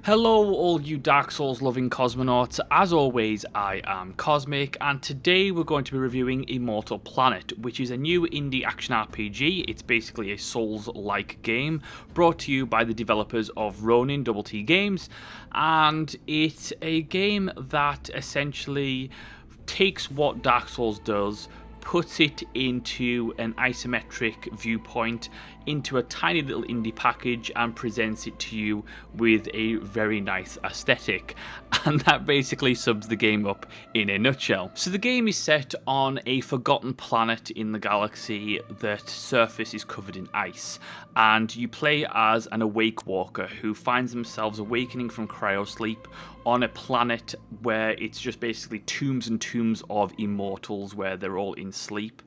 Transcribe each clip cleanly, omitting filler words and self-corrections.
Hello all you Dark Souls loving cosmonauts, as always I am Cosmic, and today we're going to be reviewing Immortal Planet, which is a new indie action RPG. It's basically a Souls-like game, brought to you by the developers of Ronin Double T Games, and it's a game that essentially takes what Dark Souls does, puts it into an isometric viewpoint, into a tiny little indie package, and presents it to you with a very nice aesthetic. And that basically sums the game up in a nutshell. So the game is set on a forgotten planet in the galaxy. The surface is covered in ice, and you play as an awake walker who finds themselves awakening from cryosleep on a planet where it's just basically tombs and tombs of immortals where they're all in sleep.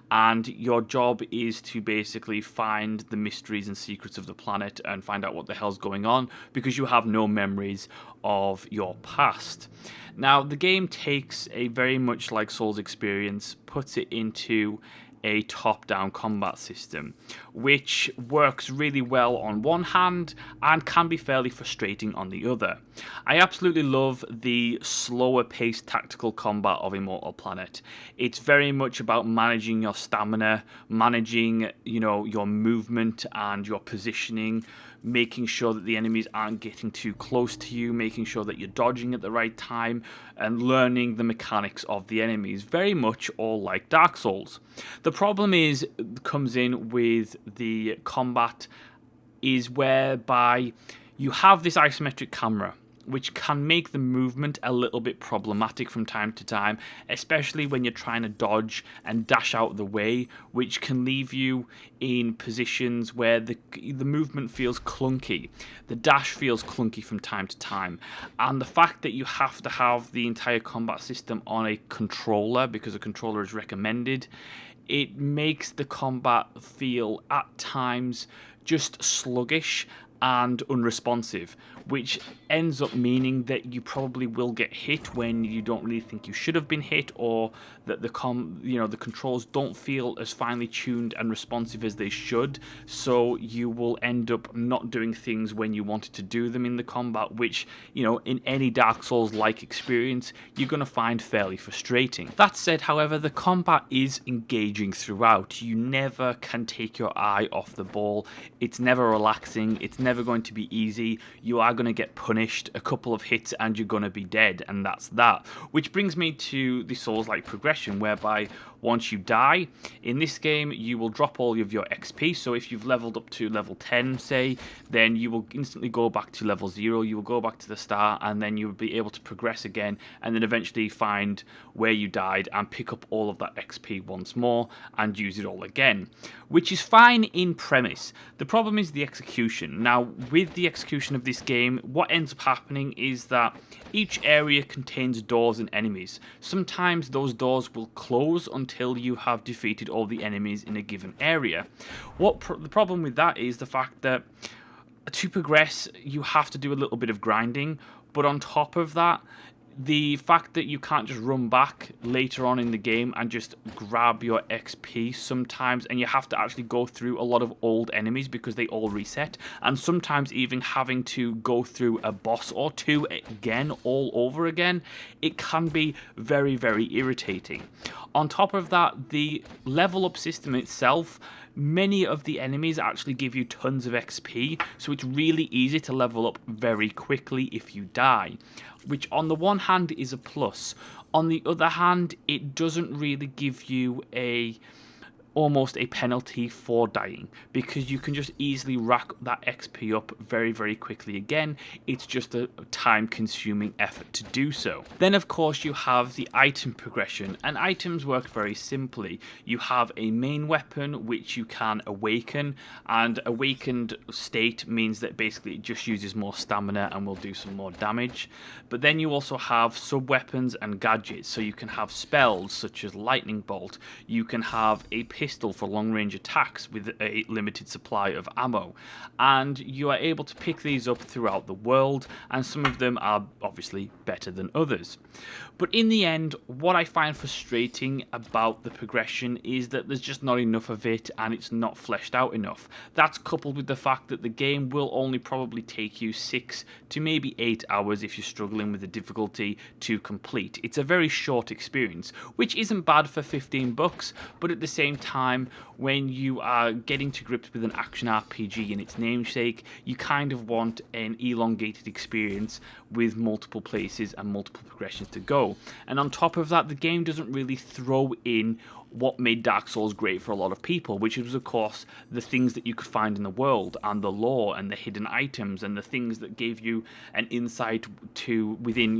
And your job is to basically find the mysteries and secrets of the planet and find out what the hell's going on, because you have no memories of your past. Now, the game takes a very much like Souls experience, puts it into a top-down combat system, which works really well on one hand and can be fairly frustrating on the other. I absolutely love the slower paced tactical combat of Immortal Planet. It's very much about managing your stamina, managing, your movement and your positioning, making sure that the enemies aren't getting too close to you, making sure that you're dodging at the right time, and learning the mechanics of the enemies, very much all like Dark Souls. The problem comes in with the combat is whereby you have this isometric camera, which can make the movement a little bit problematic from time to time, especially when you're trying to dodge and dash out of the way, which can leave you in positions where the movement feels clunky. The dash feels clunky from time to time. And the fact that you have to have the entire combat system on a controller, because a controller is recommended, it makes the combat feel at times just sluggish and unresponsive, which ends up meaning that you probably will get hit when you don't really think you should have been hit, or that the controls don't feel as finely tuned and responsive as they should, so you will end up not doing things when you wanted to do them in the combat, which, in any Dark Souls-like experience, you're going to find fairly frustrating. That said, however, the combat is engaging throughout. You never can take your eye off the ball. It's never relaxing. It's never going to be easy. You are going to get punished a couple of hits and you're going to be dead, and that's that. Which brings me to the Souls-like progression, whereby once you die in this game, you will drop all of your XP. So if you've leveled up to level 10, say, then you will instantly go back to level 0. You will go back to the start, and then you will be able to progress again, and then eventually find where you died and pick up all of that XP once more and use it all again, which is fine in premise. The problem is the execution. Now, with the execution of this game, what ends up happening is that each area contains doors and enemies. Sometimes those doors will close until you have defeated all the enemies in a given area. The problem with that is the fact that to progress, you have to do a little bit of grinding, but on top of that, the fact that you can't just run back later on in the game and just grab your XP sometimes, and you have to actually go through a lot of old enemies because they all reset, and sometimes even having to go through a boss or two again all over again, it can be very, very irritating. On top of that, the level up system itself, many of the enemies actually give you tons of XP, so it's really easy to level up very quickly if you die, which on the one hand is a plus. On the other hand, it doesn't really give you almost a penalty for dying, because you can just easily rack that XP up very, very quickly again. It's just a time-consuming effort to do so. Then, of course, you have the item progression, and items work very simply. You have a main weapon, which you can awaken, and awakened state means that basically it just uses more stamina and will do some more damage. But then you also have sub-weapons and gadgets, so you can have spells such as Lightning Bolt, you can have a pistol pistol for long-range attacks with a limited supply of ammo, and you are able to pick these up throughout the world, and some of them are obviously better than others. But in the end, what I find frustrating about the progression is that there's just not enough of it, and it's not fleshed out enough. That's coupled with the fact that the game will only probably take you 6 to maybe 8 hours if you're struggling with the difficulty to complete. It's a very short experience, which isn't bad for $15, but at the same time, when you are getting to grips with an action RPG in its namesake, you kind of want an elongated experience with multiple places and multiple progressions to go. And on top of that, the game doesn't really throw in what made Dark Souls great for a lot of people, which was, of course, the things that you could find in the world, and the lore, and the hidden items, and the things that gave you an insight to within,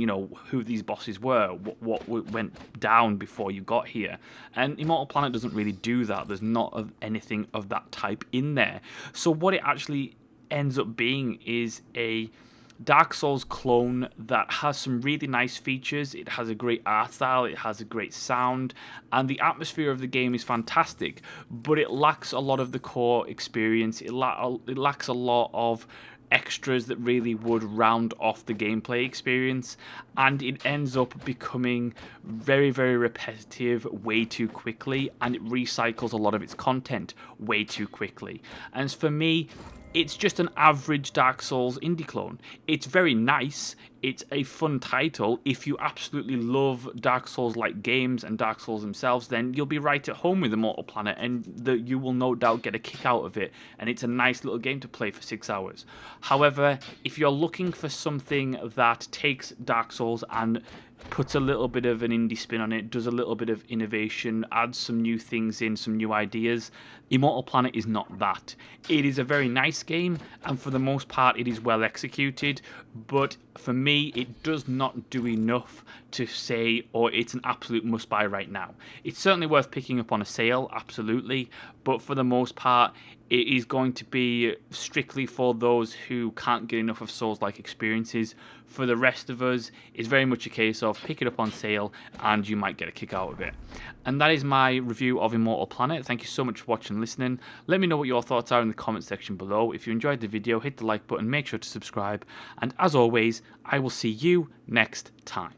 who these bosses were, what went down before you got here. And Immortal Planet doesn't really do that. There's not anything of that type in there. So what it actually ends up being is a Dark Souls clone that has some really nice features. It has a great art style, it has a great sound, and the atmosphere of the game is fantastic, but it lacks a lot of the core experience. It lacks a lot of extras that really would round off the gameplay experience, and it ends up becoming very, very repetitive way too quickly, and it recycles a lot of its content way too quickly. And for me, it's just an average Dark Souls indie clone. It's very nice, it's a fun title. If you absolutely love Dark Souls-like games and Dark Souls themselves, then you'll be right at home with Immortal Planet, and you will no doubt get a kick out of it, and it's a nice little game to play for 6 hours. However, if you're looking for something that takes Dark Souls and puts a little bit of an indie spin on it, does a little bit of innovation, adds some new things in, some new ideas, Immortal Planet is not that. It is a very nice game, and for the most part it is well executed, but for me it does not do enough to say, it's an absolute must buy right now. It's certainly worth picking up on a sale, absolutely, but for the most part it is going to be strictly for those who can't get enough of Souls-like experiences. For the rest of us, it's very much a case of pick it up on sale and you might get a kick out of it. And that is my review of Immortal Planet. Thank you so much for watching and listening. Let me know what your thoughts are in the comment section below. If you enjoyed the video, hit the like button, make sure to subscribe, and as always, I will see you next time.